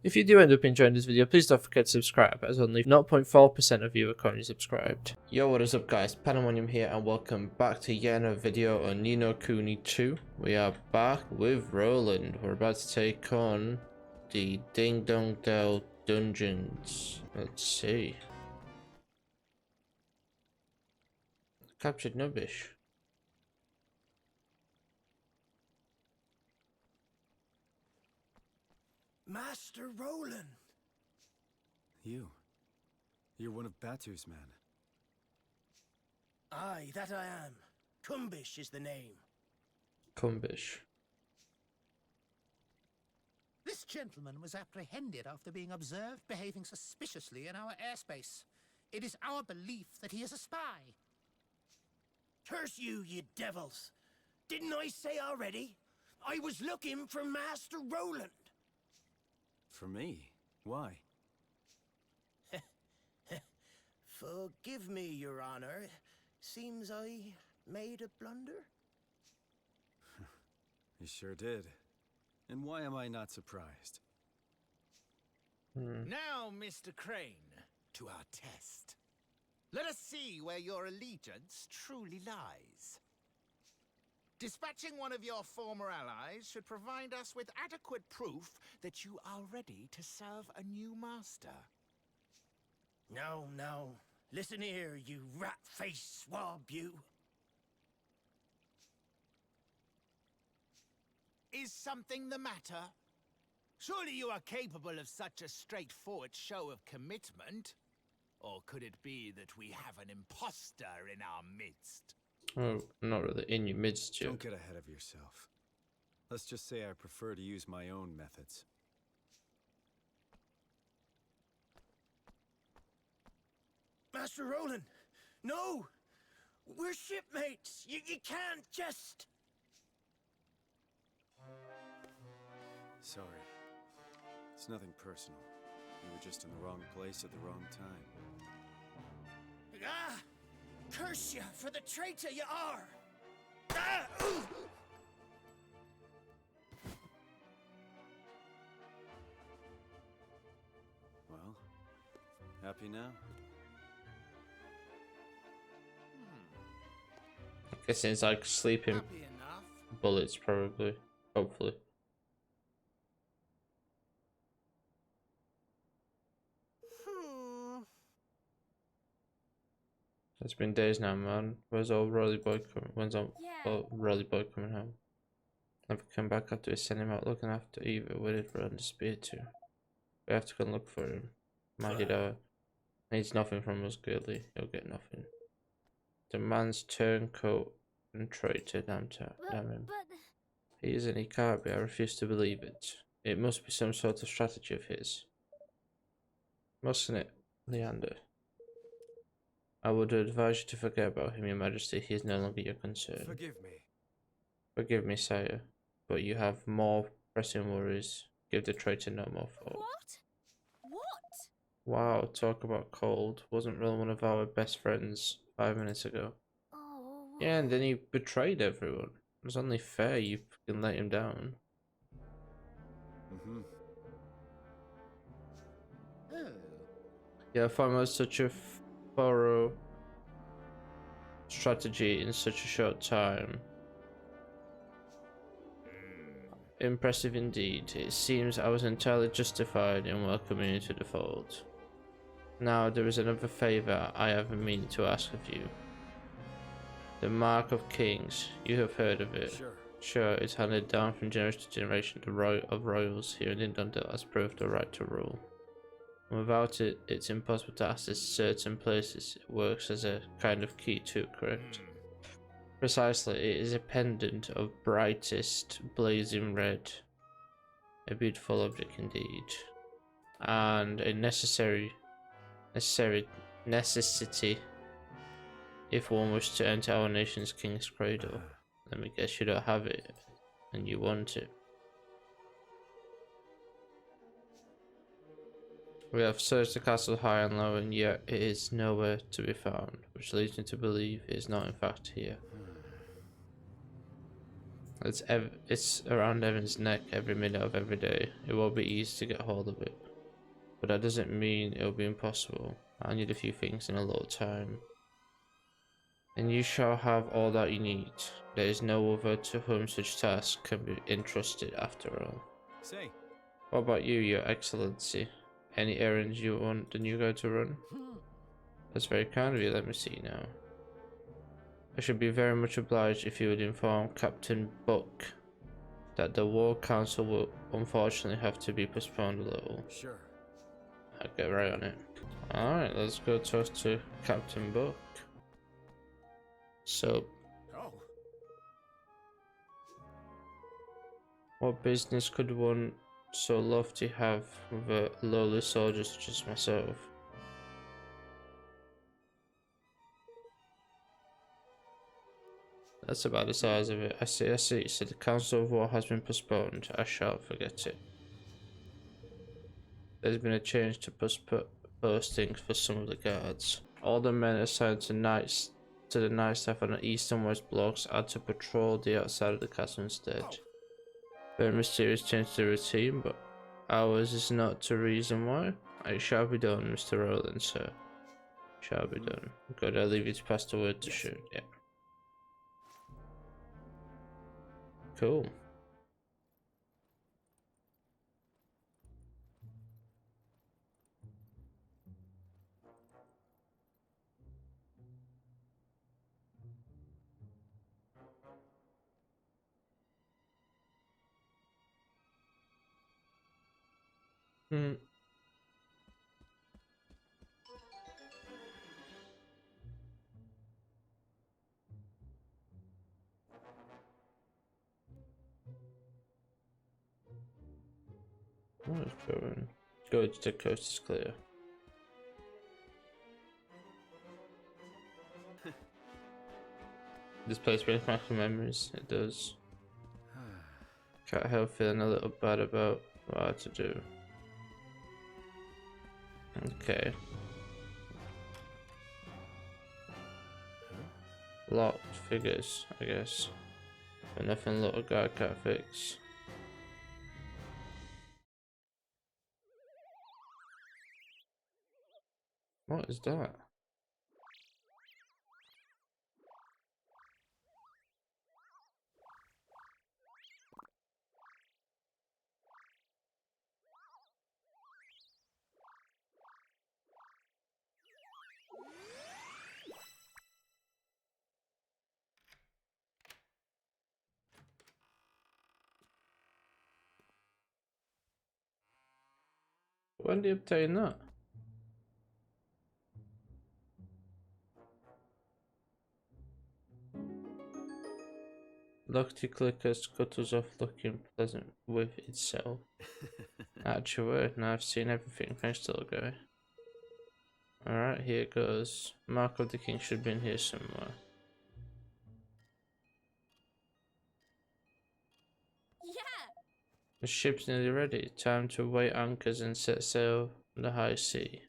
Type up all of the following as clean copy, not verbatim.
If you do end up enjoying this video, please don't forget to subscribe, as only 0.4% of you are currently subscribed. Yo, what is up guys, Pandemonium here, and welcome back to yet another video on Ni No Kuni 2. We are back with Roland. We're about to take on the Ding Dong Dell dungeons. Let's see. Captured Nubbish. Master Roland! You're one of Batu's men. Aye, that I am. Kumbish is the name. Kumbish. This gentleman was apprehended after being observed behaving suspiciously in our airspace. It is our belief that he is a spy. Curse you, you devils! Didn't I say already? I was looking for Master Roland! For me? Why? Forgive me, Your Honor. Seems I made a blunder? You sure did. And why am I not surprised? Now, Mr. Crane, to our test. Let us see where your allegiance truly lies. Dispatching one of your former allies should provide us with adequate proof that you are ready to serve a new master. No, no. Listen here, you rat-faced swab, you. Is something the matter? Surely you are capable of such a straightforward show of commitment? Or could it be that we have an imposter in our midst? Oh, not really in your midst, Don't get ahead of yourself. Let's just say I prefer to use my own methods. Master Roland! No! We're shipmates! You can't just... Sorry. It's nothing personal. You were just in the wrong place at the wrong time. Ah! Curse you for the traitor you are! Ah! Ooh! Well, happy now? I guess it's like sleeping Happy enough. bullets, probably. Hopefully. It's been days now, man. Where's old Rolly Boy coming? When's old Rolly Boy coming home? Never come back after we sent him out looking after Eva. Where did Roland disappear to? We have to go and look for him. Mahida needs nothing from us, girly. He'll get nothing. The man's turncoat and traitor, damn him. He isn't, he can't be. I refuse to believe it. It must be some sort of strategy of his. Mustn't it, Leander? I would advise you to forget about him, Your Majesty. He is no longer your concern. Forgive me. Forgive me, sire, but you have more pressing worries. Give the traitor no more thought. What? Wow, talk about cold. Wasn't really one of our best friends 5 minutes ago. Oh. Yeah, and then he betrayed everyone. It was only fair you can let him down. Yeah, I find that such a thorough strategy in such a short time. Impressive indeed. It seems I was entirely justified in welcoming you to the fold. Now there is another favour I have a meaning to ask of you. The Mark of Kings. You have heard of it. Sure, it's handed down from generation to generation of royals here in Dundee as proof the right to rule. And without it, it's impossible to access certain places. It works as a kind of key too, correct? Precisely, it is a pendant of brightest blazing red. A beautiful object indeed. And a necessity if one wishes to enter our nation's king's cradle. Let me guess you don't have it, and you want it. We have searched the castle high and low, and yet it is nowhere to be found, which leads me to believe it is not in fact here. It's around Evan's neck every minute of every day. It won't be easy to get hold of it, but that doesn't mean it'll be impossible. I need a few things in a little time, and you shall have all that you need. There is no other to whom such tasks can be entrusted after all. Say, What about you, Your Excellency? Any errands you want the new guy to run? That's very kind of you. Let me see now. I should be very much obliged if you would inform Captain Buck that the War Council will unfortunately have to be postponed a little. sure. I'll get right on it. Alright, let's go talk to Captain Buck. So, Oh, what business could one so lofty have with a lowly soldier such as myself? That's about the size of it. I see, I see. So the Council of War has been postponed. I shan't forget it. There's been a change to postings for some of the guards. All the men assigned to the night staff on the east and west blocks are to patrol the outside of the castle instead. Very mysterious change to the routine, but ours is not the reason why. It shall be done, Mr. Roland, sir. Shall be done. Good, I'll leave you to pass the word to shoot. Yeah. Cool. Hmm. What is going? Good, the coast is clear. This place brings back some memories. It does. Can't help feeling a little bad about what I had to do. Okay. Locked figures, I guess. But nothing little guy can't fix. What is that? When do you obtain that? Lucky clickers cutters off looking pleasant with itself. Actually, now I've seen everything. Thanks to the guy. Alright, here it goes. Mark of the King should be in here somewhere. Yeah. The ship's nearly ready. Time to weigh anchors and set sail on the high sea.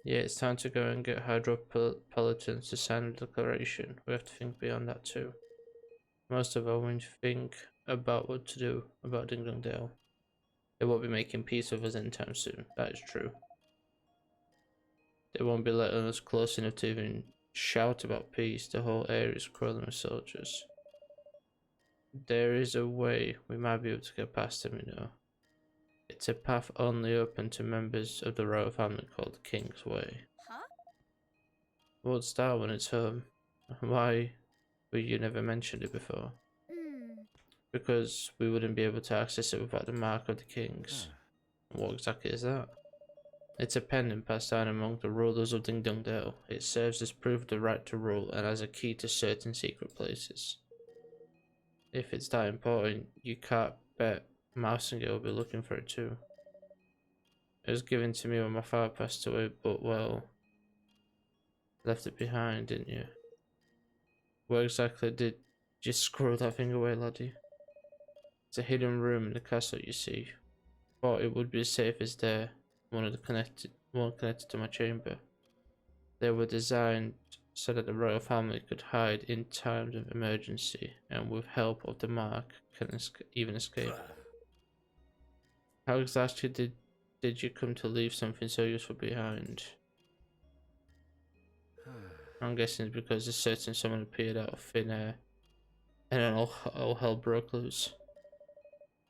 Yeah, it's time to go and get Hydropolitans to sign the declaration. We have to think beyond that too. Most of all, we need to think about what to do about Ding Dong Dale. They won't be making peace with us anytime soon. That is true. They won't be letting us close enough to even shout about peace. The whole area is crawling with soldiers. There is a way we might be able to get past them, you know. It's a path only open to members of the royal family called the King's Way. Huh? What's that when it's home? Why were you never mentioned it before? Because we wouldn't be able to access it without the mark of the Kings. What exactly is that? It's a pendant passed down among the rulers of Ding Dong Dale. It serves as proof of the right to rule and as a key to certain secret places. If it's that important, you can't bet Mousingale will be looking for it too. It was given to me when my father passed away, but well, left it behind, didn't you? Where exactly did you squirrel that thing away, laddie? It's a hidden room in the castle, you see. Thought it would be as safe as there. One connected to my chamber. They were designed so that the royal family could hide in times of emergency, and with help of the mark can even escape. How exactly did you come to leave something so useful behind? I'm guessing it's because a certain someone appeared out of thin air, and then all hell broke loose.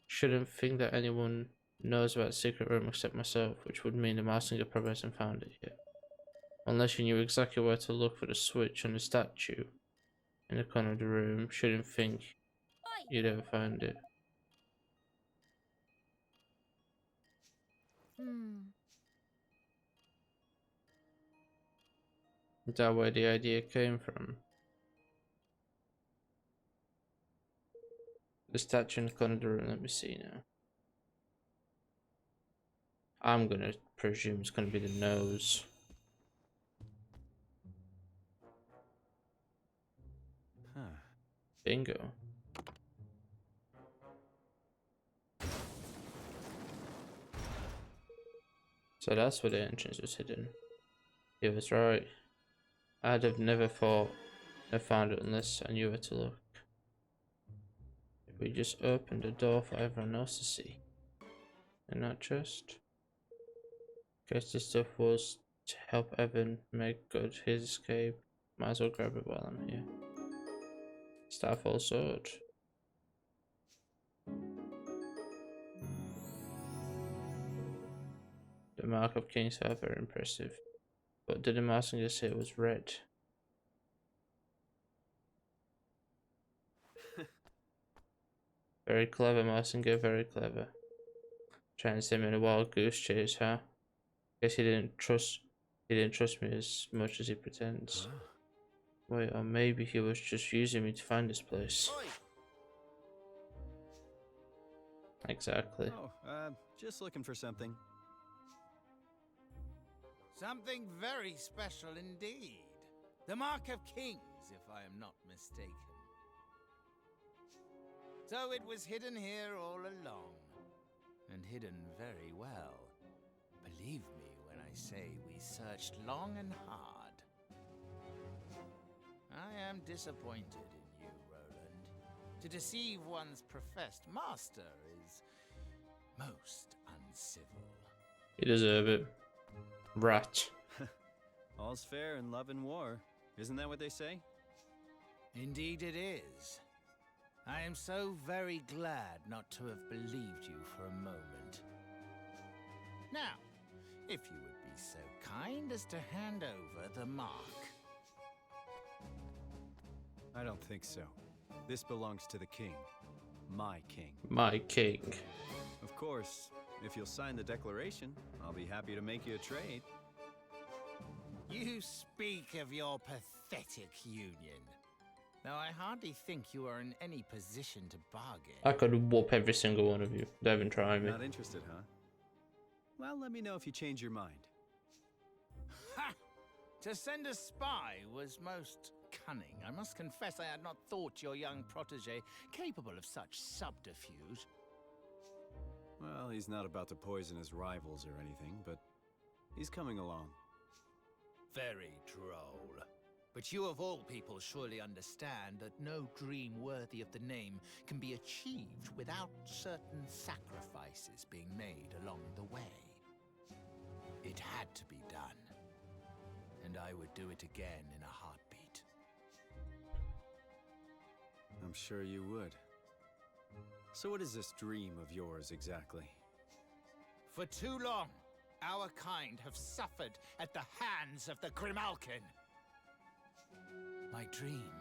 Shouldn't think that anyone knows about the secret room except myself, which would mean the Master probably hasn't found it yet. Unless you knew exactly where to look for the switch on the statue in the corner of the room, shouldn't think you'd ever find it. Is that where the idea came from? The statue in the corner of the room, let me see now. I'm gonna presume it's gonna be the nose. Huh. Bingo. So that's where the entrance was hidden. He was right. I'd have never thought I found it unless I knew where to look. If we just opened the door for everyone else to see. And not just. Guess this stuff was to help Evan make good his escape. Might as well grab it while I'm here. Starfall sword. The mark of kings are very impressive. But did the messenger say it was red? Very clever, messenger, very clever. Trying to send me in a wild goose chase, huh? Guess he didn't trust me as much as he pretends. Wait, or maybe he was just using me to find this place. Exactly. Oh, just looking for something. Something very special indeed. The Mark of Kings, if I am not mistaken. So it was hidden here all along. And hidden very well. Believe me when I say we searched long and hard. I am disappointed in you, Roland. To deceive one's professed master is most uncivil. You deserve it. Rat. All's fair in love and war. Isn't that what they say? Indeed it is. I am so very glad not to have believed you for a moment. Now, if you would be so kind as to hand over the mark. I don't think so. This belongs to the king. My king. My king. Of course, if you'll sign the declaration, I'll be happy to make you a trade. You speak of your pathetic union. Though I hardly think you are in any position to bargain. I could whoop every single one of you. Don't even try me. Not interested, huh? Well, let me know if you change your mind. Ha! To send a spy was most cunning. I must confess I had not thought your young protege capable of such subterfuge. Well, he's not about to poison his rivals or anything, but he's coming along. Very droll. But you of all people surely understand that no dream worthy of the name can be achieved without certain sacrifices being made along the way. It had to be done. And I would do it again in a heartbeat. I'm sure you would. So what is this dream of yours exactly? For too long, our kind have suffered at the hands of the Grimalkin. My dream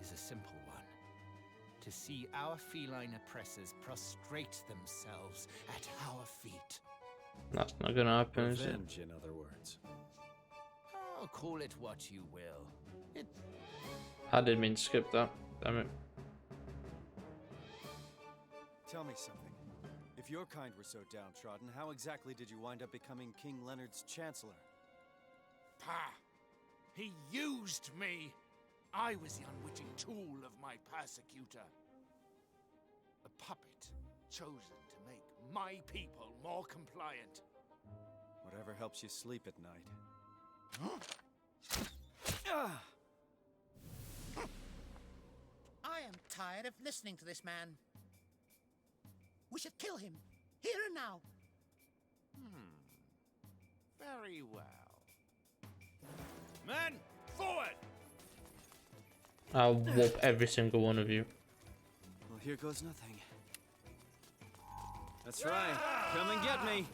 is a simple one. To see our feline oppressors prostrate themselves at our feet. That's not gonna happen, is it? Revenge, in other words. Oh, call it what you will. I didn't mean to skip that. Damn it. Tell me something. If your kind were so downtrodden, how exactly did you wind up becoming King Leonard's chancellor? Pah! He used me! I was the unwitting tool of my persecutor. A puppet chosen to make my people more compliant. Whatever helps you sleep at night. I am tired of listening to this man. We should kill him, here and now. Very well. Men, forward! I'll whoop every single one of you. Well, here goes nothing. That's right. Come and get me.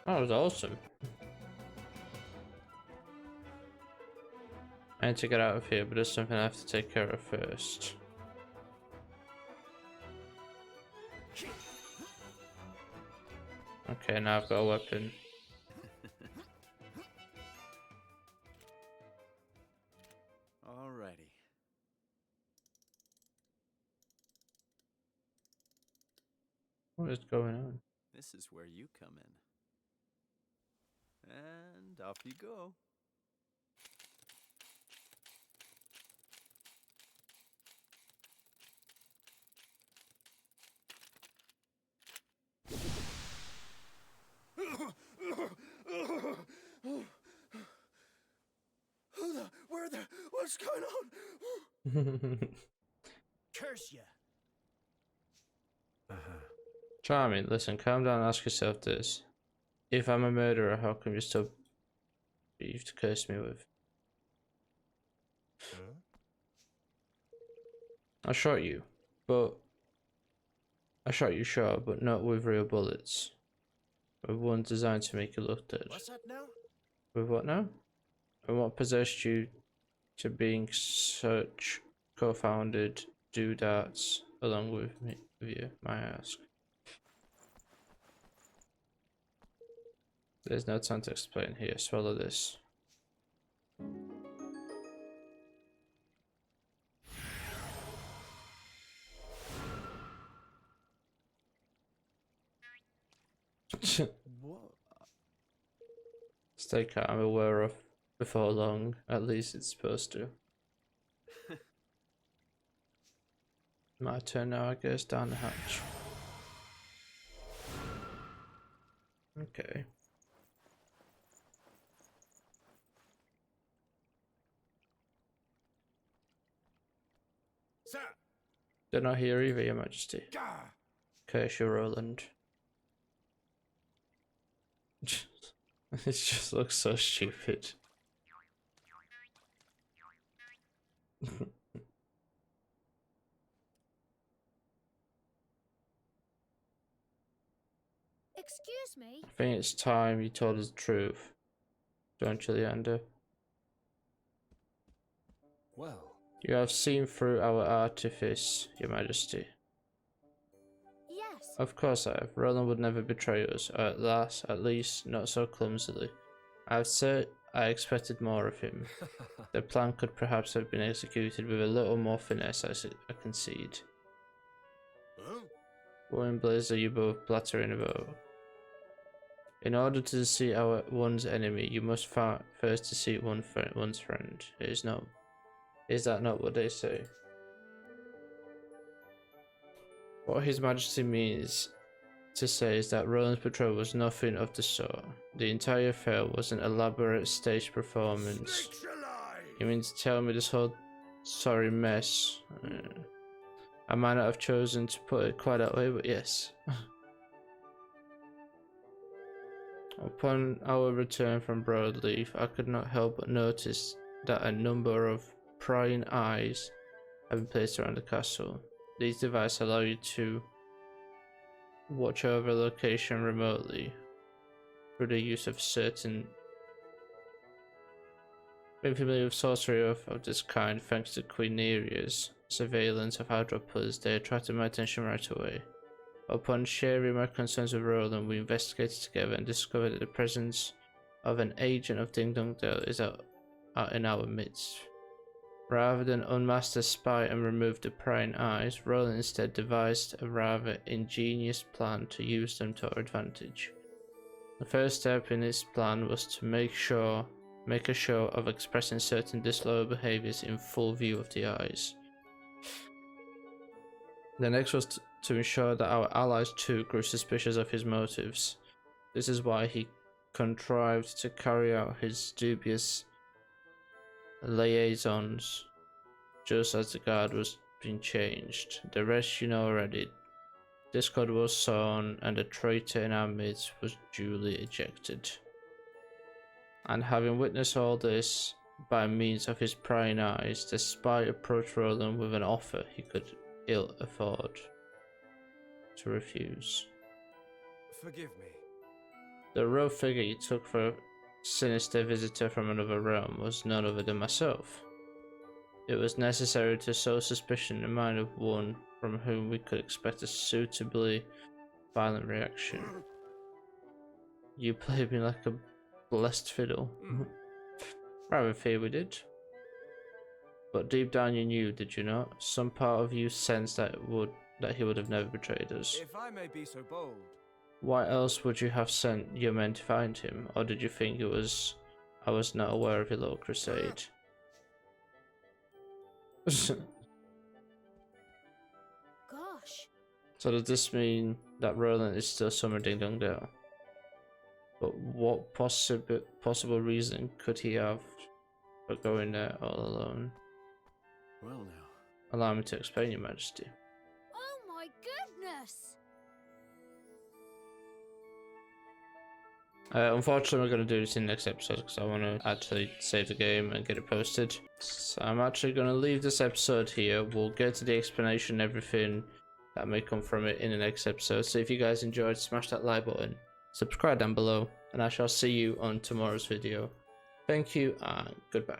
That was awesome. I need to get out of here, but there's something I have to take care of first. Okay, now I've got a weapon. Alrighty. What is going on? This is where you come in. And off you go. What's going on? Curse ya. Charming, listen, calm down and ask yourself this. If I'm a murderer, how come you still beef to curse me with? I shot you, sure, but not with real bullets. With one designed to make you look dead. What's that now? With what now? And what possessed you to being such co-founded doodads along with you, may I ask? There's no time to explain here, swallow this. What? Stay calm, I'm aware of before long, at least it's supposed to. My turn now, I guess, down the hatch. Okay. Sir! They're not here either, Your Majesty. Gah! Curse you, Roland. It just looks so stupid. Excuse me? I think it's time you told us the truth. Don't you, Leander? Well, You have seen through our artifice, Your Majesty. Yes. Of course I have. Roland would never betray us, or at least not so clumsily. I've said I expected more of him. The plan could perhaps have been executed with a little more finesse, I concede. Huh? What in blaze are you both blattering about? In order to deceive one's enemy, you must first deceive one's friend. Is that not what they say? What His Majesty means to say is that Roland's betrayal was nothing of the sort. The entire affair was an elaborate staged performance. Snakes alive! You mean to tell me this whole sorry mess? I might not have chosen to put it quite that way, but yes. Upon our return from Broadleaf, I could not help but notice that a number of prying eyes have been placed around the castle. These devices allow you to watch over a location remotely through the use of certain... Being familiar with sorcery of this kind, thanks to Queen Neria's surveillance of hydropus, they attracted my attention right away. Upon sharing my concerns with Roland, we investigated together and discovered that the presence of an agent of Ding Dong Dell is out in our midst. Rather than unmask the spy and remove the prying eyes, Roland instead devised a rather ingenious plan to use them to our advantage. The first step in his plan was to make sure make a show of expressing certain disloyal behaviors in full view of the eyes. The next was to ensure that our allies too grew suspicious of his motives. This is why he contrived to carry out his dubious liaisons just as the guard was being changed. The rest you know already. Discord was sown and a traitor in our midst was duly ejected. And having witnessed all this by means of his prying eyes, the spy approached Roland with an offer he could ill afford to refuse. Forgive me. The rogue figure you took for a sinister visitor from another realm was none other than myself. It was necessary to sow suspicion in the mind of one from whom we could expect a suitably violent reaction. You played me like a blessed fiddle. Rather fear we did. But deep down you knew, did you not? Some part of you sensed that he would have never betrayed us. If I may be so bold. Why else would you have sent your men to find him? Or did you think I was not aware of your little crusade? Gosh. So does this mean that Roland is still somewhere Ding Dong Dell? But what possible reason could he have for going there all alone? Well now. Allow me to explain, Your Majesty. Oh my goodness. Unfortunately, we're going to do this in the next episode because I want to actually save the game and get it posted. So I'm actually going to leave this episode here. We'll get to the explanation and everything that may come from it in the next episode. So if you guys enjoyed, smash that like button, subscribe down below, and I shall see you on tomorrow's video. Thank you and goodbye.